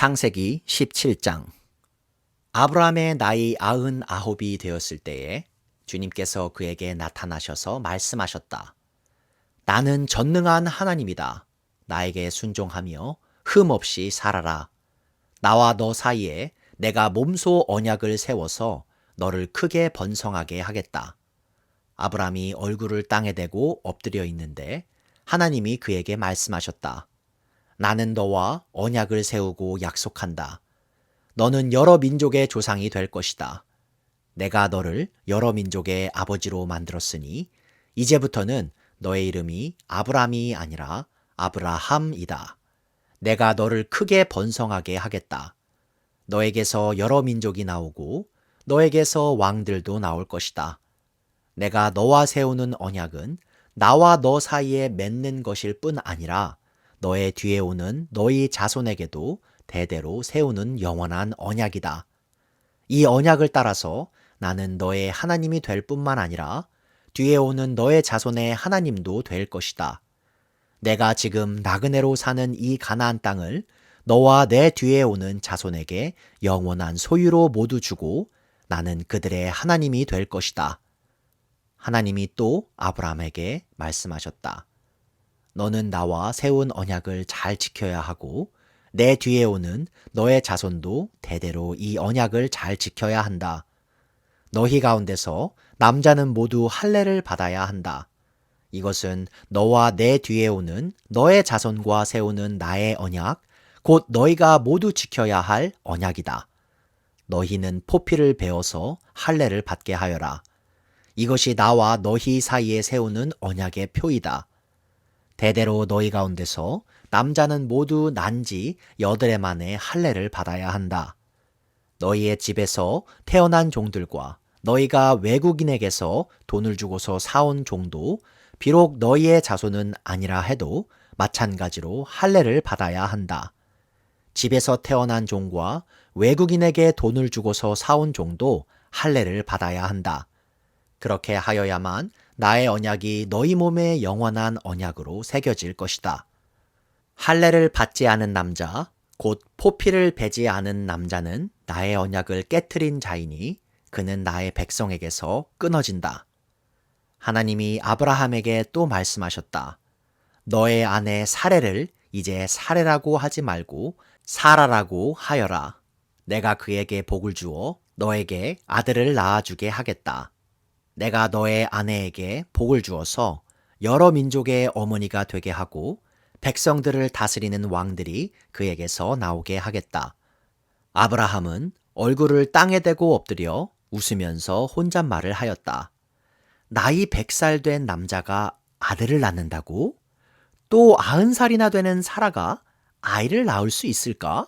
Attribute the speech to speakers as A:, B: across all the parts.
A: 창세기 17장. 아브라함의 나이 99이 되었을 때에 주님께서 그에게 나타나셔서 말씀하셨다. 나는 전능한 하나님이다. 나에게 순종하며 흠없이 살아라. 나와 너 사이에 내가 몸소 언약을 세워서 너를 크게 번성하게 하겠다. 아브라함이 얼굴을 땅에 대고 엎드려 있는데 하나님이 그에게 말씀하셨다. 나는 너와 언약을 세우고 약속한다. 너는 여러 민족의 조상이 될 것이다. 내가 너를 여러 민족의 아버지로 만들었으니 이제부터는 너의 이름이 아브람이 아니라 아브라함이다. 내가 너를 크게 번성하게 하겠다. 너에게서 여러 민족이 나오고 너에게서 왕들도 나올 것이다. 내가 너와 세우는 언약은 나와 너 사이에 맺는 것일 뿐 아니라 너의 뒤에 오는 너희 자손에게도 대대로 세우는 영원한 언약이다. 이 언약을 따라서 나는 너의 하나님이 될 뿐만 아니라 뒤에 오는 너의 자손의 하나님도 될 것이다. 내가 지금 나그네로 사는 이 가나안 땅을 너와 내 뒤에 오는 자손에게 영원한 소유로 모두 주고 나는 그들의 하나님이 될 것이다. 하나님이 또 아브라함에게 말씀하셨다. 너는 나와 세운 언약을 잘 지켜야 하고 내 뒤에 오는 너의 자손도 대대로 이 언약을 잘 지켜야 한다. 너희 가운데서 남자는 모두 할례를 받아야 한다. 이것은 너와 내 뒤에 오는 너의 자손과 세우는 나의 언약, 곧 너희가 모두 지켜야 할 언약이다. 너희는 포피를 베어서 할례를 받게 하여라. 이것이 나와 너희 사이에 세우는 언약의 표이다. 대대로 너희 가운데서 남자는 모두 난지 8해 만에 할례를 받아야 한다. 너희의 집에서 태어난 종들과 너희가 외국인에게서 돈을 주고서 사온 종도 비록 너희의 자손은 아니라 해도 마찬가지로 할례를 받아야 한다. 집에서 태어난 종과 외국인에게 돈을 주고서 사온 종도 할례를 받아야 한다. 그렇게 하여야만 나의 언약이 너희 몸에 영원한 언약으로 새겨질 것이다. 할례를 받지 않은 남자, 곧 포피를 베지 않은 남자는 나의 언약을 깨트린 자이니 그는 나의 백성에게서 끊어진다. 하나님이 아브라함에게 또 말씀하셨다. 너의 아내 사레를 이제 사레라고 하지 말고 사라라고 하여라. 내가 그에게 복을 주어 너에게 아들을 낳아주게 하겠다. 내가 너의 아내에게 복을 주어서 여러 민족의 어머니가 되게 하고 백성들을 다스리는 왕들이 그에게서 나오게 하겠다. 아브라함은 얼굴을 땅에 대고 엎드려 웃으면서 혼잣말을 하였다. 나이 100살 된 남자가 아들을 낳는다고? 또 90살이나 되는 사라가 아이를 낳을 수 있을까?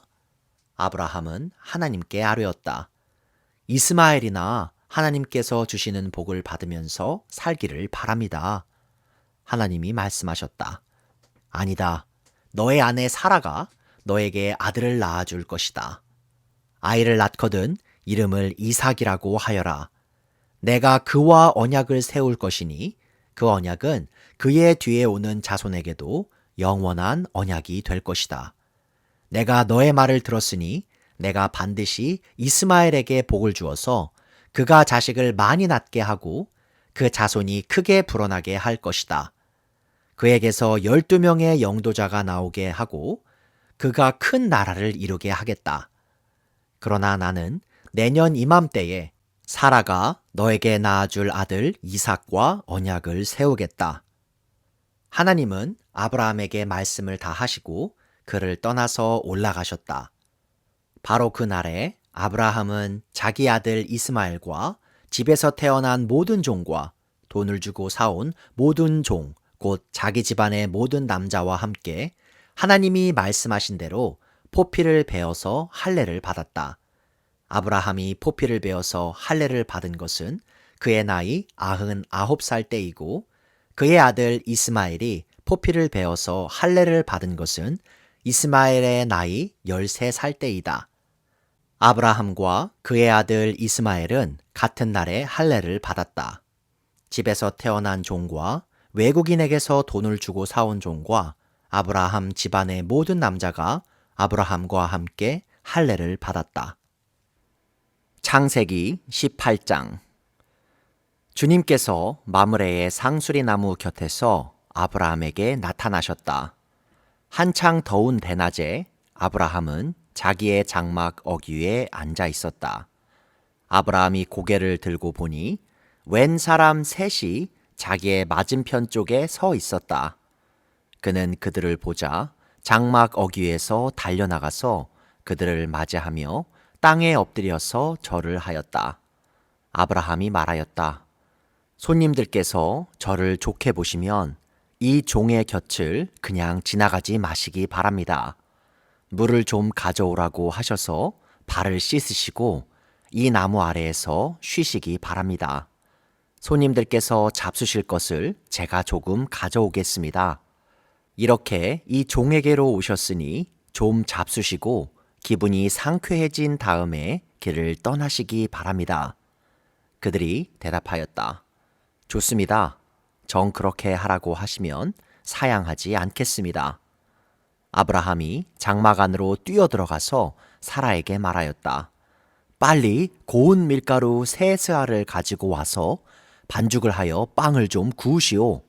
A: 아브라함은 하나님께 아뢰었다. 이스마엘이나 하나님께서 주시는 복을 받으면서 살기를 바랍니다. 하나님이 말씀하셨다. 아니다. 너의 아내 사라가 너에게 아들을 낳아줄 것이다. 아이를 낳거든 이름을 이삭이라고 하여라. 내가 그와 언약을 세울 것이니 그 언약은 그의 뒤에 오는 자손에게도 영원한 언약이 될 것이다. 내가 너의 말을 들었으니 내가 반드시 이스마엘에게 복을 주어서 그가 자식을 많이 낳게 하고 그 자손이 크게 불어나게 할 것이다. 그에게서 12명의 영도자가 나오게 하고 그가 큰 나라를 이루게 하겠다. 그러나 나는 내년 이맘때에 사라가 너에게 낳아줄 아들 이삭과 언약을 세우겠다. 하나님은 아브라함에게 말씀을 다 하시고 그를 떠나서 올라가셨다. 바로 그날에 아브라함은 자기 아들 이스마엘과 집에서 태어난 모든 종과 돈을 주고 사온 모든 종, 곧 자기 집안의 모든 남자와 함께 하나님이 말씀하신 대로 포피를 베어서 할례를 받았다. 아브라함이 포피를 베어서 할례를 받은 것은 그의 나이 99살 때이고 그의 아들 이스마엘이 포피를 베어서 할례를 받은 것은 이스마엘의 나이 13살 때이다. 아브라함과 그의 아들 이스마엘은 같은 날에 할례를 받았다. 집에서 태어난 종과 외국인에게서 돈을 주고 사온 종과 아브라함 집안의 모든 남자가 아브라함과 함께 할례를 받았다. 창세기 18장. 주님께서 마므레의 상수리 나무 곁에서 아브라함에게 나타나셨다. 한창 더운 대낮에 아브라함은 자기의 장막 어귀에 앉아 있었다. 아브라함이 고개를 들고 보니 웬 사람 셋이 자기의 맞은편 쪽에 서 있었다. 그는 그들을 보자 장막 어귀에서 달려나가서 그들을 맞이하며 땅에 엎드려서 절을 하였다. 아브라함이 말하였다. 손님들께서 저를 좋게 보시면 이 종의 곁을 그냥 지나가지 마시기 바랍니다. 물을 좀 가져오라고 하셔서 발을 씻으시고 이 나무 아래에서 쉬시기 바랍니다. 손님들께서 잡수실 것을 제가 조금 가져오겠습니다. 이렇게 이 종에게로 오셨으니 좀 잡수시고 기분이 상쾌해진 다음에 길을 떠나시기 바랍니다. 그들이 대답하였다. 좋습니다. 정 그렇게 하라고 하시면 사양하지 않겠습니다. 아브라함이 장막 안으로 뛰어들어가서 사라에게 말하였다. 빨리 고운 밀가루 3스아를 가지고 와서 반죽을 하여 빵을 좀 구우시오.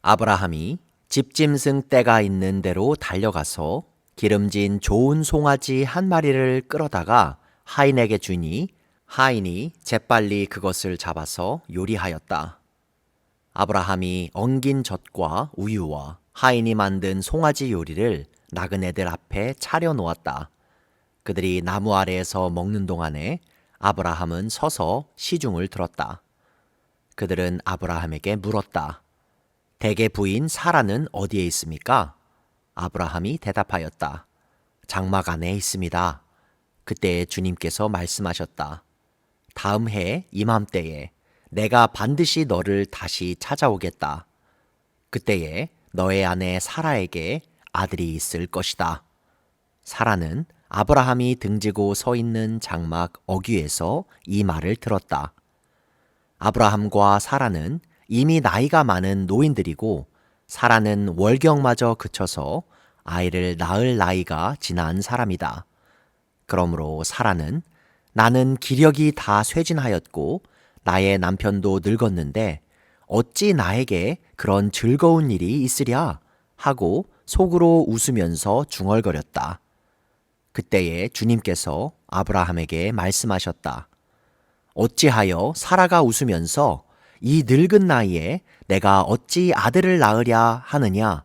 A: 아브라함이 집짐승 떼가 있는 데로 달려가서 기름진 좋은 송아지 한 마리를 끌어다가 하인에게 주니 하인이 재빨리 그것을 잡아서 요리하였다. 아브라함이 엉긴 젖과 우유와 하인이 만든 송아지 요리를 나그네들 앞에 차려 놓았다. 그들이 나무 아래에서 먹는 동안에 아브라함은 서서 시중을 들었다. 그들은 아브라함에게 물었다. 대개 부인 사라는 어디에 있습니까? 아브라함이 대답하였다. 장막 안에 있습니다. 그때 주님께서 말씀하셨다. 다음 해 이맘때에 내가 반드시 너를 다시 찾아오겠다. 그때에 너의 아내 사라에게 아들이 있을 것이다. 사라는 아브라함이 등지고 서 있는 장막 어귀에서 이 말을 들었다. 아브라함과 사라는 이미 나이가 많은 노인들이고 사라는 월경마저 그쳐서 아이를 낳을 나이가 지난 사람이다. 그러므로 사라는 나는 기력이 다 쇠진하였고 나의 남편도 늙었는데 어찌 나에게 그런 즐거운 일이 있으랴 하고 속으로 웃으면서 중얼거렸다. 그때에 주님께서 아브라함에게 말씀하셨다. 어찌하여 사라가 웃으면서 이 늙은 나이에 내가 어찌 아들을 낳으랴 하느냐?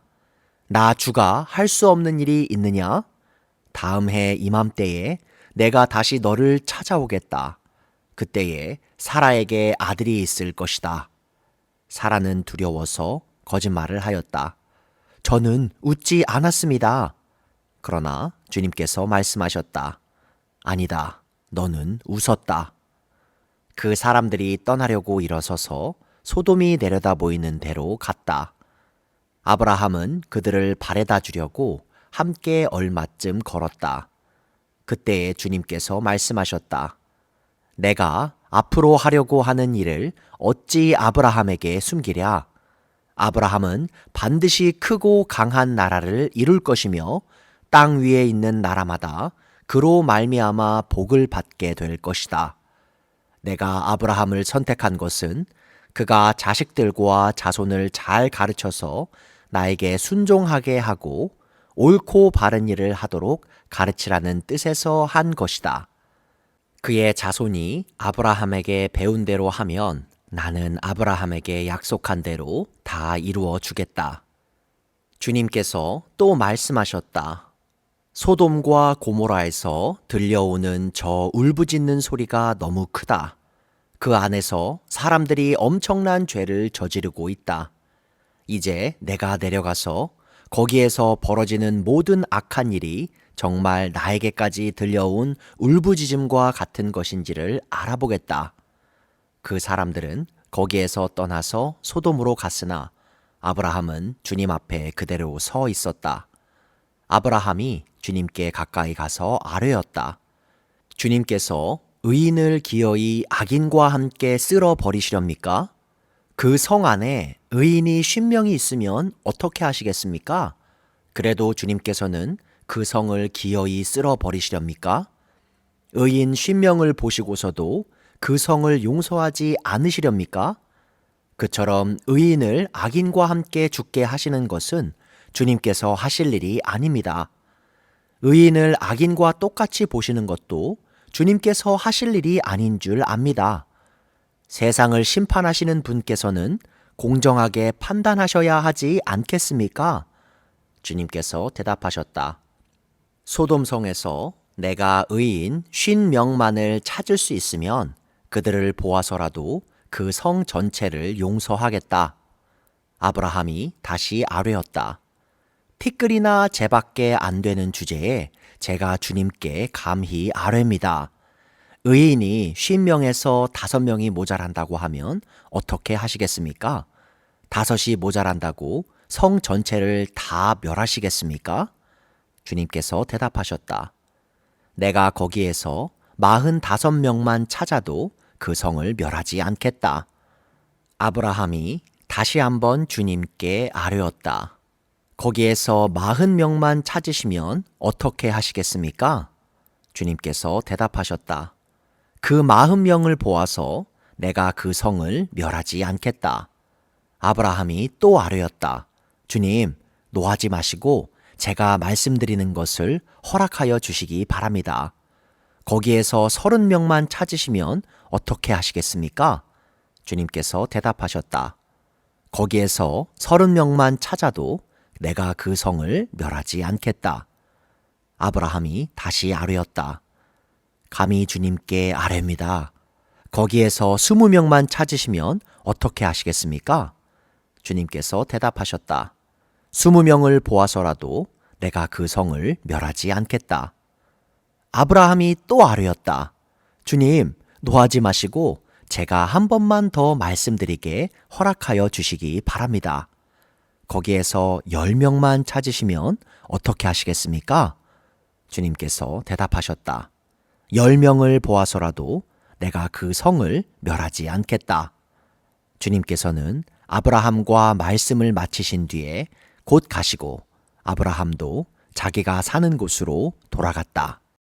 A: 나 주가 할 수 없는 일이 있느냐? 다음 해 이맘때에 내가 다시 너를 찾아오겠다. 그때에 사라에게 아들이 있을 것이다. 사라는 두려워서 거짓말을 하였다. 저는 웃지 않았습니다. 그러나 주님께서 말씀하셨다. 아니다. 너는 웃었다. 그 사람들이 떠나려고 일어서서 소돔이 내려다 보이는 데로 갔다. 아브라함은 그들을 바래다 주려고 함께 얼마쯤 걸었다. 그때에 주님께서 말씀하셨다. 내가 앞으로 하려고 하는 일을 어찌 아브라함에게 숨기랴? 아브라함은 반드시 크고 강한 나라를 이룰 것이며 땅 위에 있는 나라마다 그로 말미암아 복을 받게 될 것이다. 내가 아브라함을 선택한 것은 그가 자식들과 자손을 잘 가르쳐서 나에게 순종하게 하고 옳고 바른 일을 하도록 가르치라는 뜻에서 한 것이다. 그의 자손이 아브라함에게 배운 대로 하면 나는 아브라함에게 약속한 대로 다 이루어 주겠다. 주님께서 또 말씀하셨다. 소돔과 고모라에서 들려오는 저 울부짖는 소리가 너무 크다. 그 안에서 사람들이 엄청난 죄를 저지르고 있다. 이제 내가 내려가서 거기에서 벌어지는 모든 악한 일이 정말 나에게까지 들려온 울부짖음과 같은 것인지를 알아보겠다. 그 사람들은 거기에서 떠나서 소돔으로 갔으나 아브라함은 주님 앞에 그대로 서 있었다. 아브라함이 주님께 가까이 가서 아뢰었다. 주님께서 의인을 기어이 악인과 함께 쓸어 버리시렵니까? 그 성 안에 의인이 50명이 있으면 어떻게 하시겠습니까? 그래도 주님께서는 그 성을 기어이 쓸어버리시렵니까? 의인 50명을 보시고서도 그 성을 용서하지 않으시렵니까? 그처럼 의인을 악인과 함께 죽게 하시는 것은 주님께서 하실 일이 아닙니다. 의인을 악인과 똑같이 보시는 것도 주님께서 하실 일이 아닌 줄 압니다. 세상을 심판하시는 분께서는 공정하게 판단하셔야 하지 않겠습니까? 주님께서 대답하셨다. 소돔성에서 내가 의인 50명만을 찾을 수 있으면 그들을 보아서라도 그 성 전체를 용서하겠다. 아브라함이 다시 아뢰었다. 티끌이나 재밖에 안 되는 주제에 제가 주님께 감히 아뢰입니다. 의인이 50명에서 5명이 모자란다고 하면 어떻게 하시겠습니까? 5이 모자란다고 성 전체를 다 멸하시겠습니까? 주님께서 대답하셨다. 내가 거기에서 45명만 찾아도 그 성을 멸하지 않겠다. 아브라함이 다시 한번 주님께 아뢰었다. 거기에서 40명만 찾으시면 어떻게 하시겠습니까? 주님께서 대답하셨다. 그 40명을 보아서 내가 그 성을 멸하지 않겠다. 아브라함이 또 아뢰었다. 주님, 노하지 마시고 제가 말씀드리는 것을 허락하여 주시기 바랍니다. 거기에서 30명만 찾으시면 어떻게 하시겠습니까? 주님께서 대답하셨다. 거기에서 30명만 찾아도 내가 그 성을 멸하지 않겠다. 아브라함이 다시 아뢰었다. 감히 주님께 아뢰입니다. 거기에서 20명만 찾으시면 어떻게 하시겠습니까? 주님께서 대답하셨다. 20명을 보아서라도 내가 그 성을 멸하지 않겠다. 아브라함이 또 아뢰었다. 주님, 노하지 마시고 제가 한 번만 더 말씀드리게 허락하여 주시기 바랍니다. 거기에서 10명만 찾으시면 어떻게 하시겠습니까? 주님께서 대답하셨다. 10명을 보아서라도 내가 그 성을 멸하지 않겠다. 주님께서는 아브라함과 말씀을 마치신 뒤에 곧 가시고 아브라함도 자기가 사는 곳으로 돌아갔다.